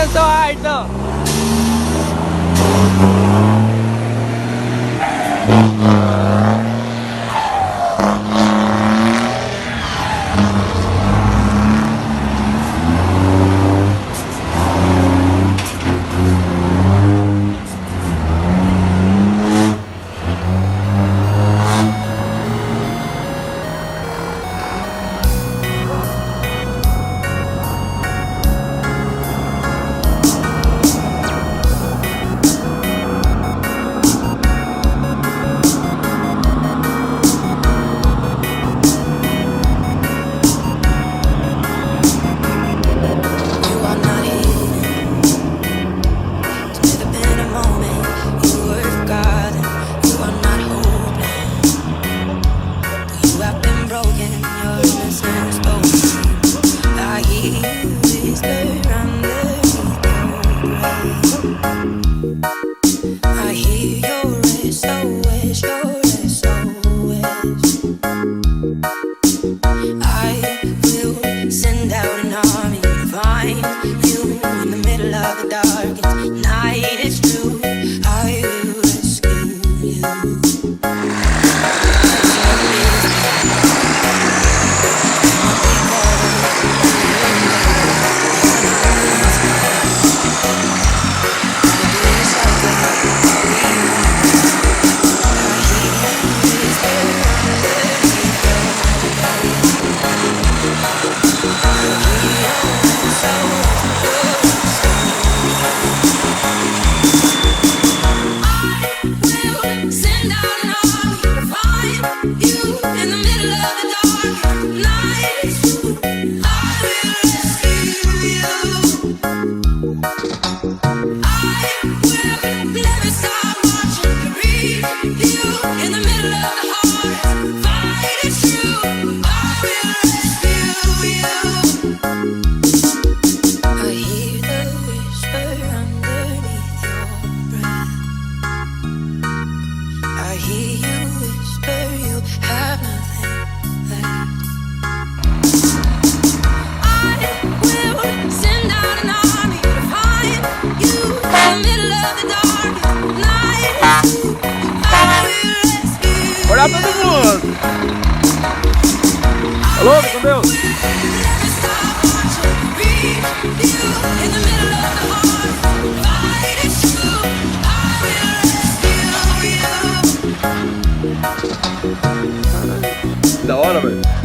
Atenção, Ayrton! I hear your SOS, your SOS. I will send out an army to find you in the middle of the darkest night. It's true, I will rescue you. Send out an army to find you in the middle of the dark night. I will rescue you. I will never stop watching to read you in the middle of the hardest fight. It's true. I will rescue you. I hear the whisper underneath your breath. I hear you whisper you have nothing left. I will send out an army to find you in the middle of the dark night. I will rescue you. Olá todo mundo! Alô, com Deus! Never stop watching read you in the middle of the hard fight. It's true. I will rescue you. Da hora, velho!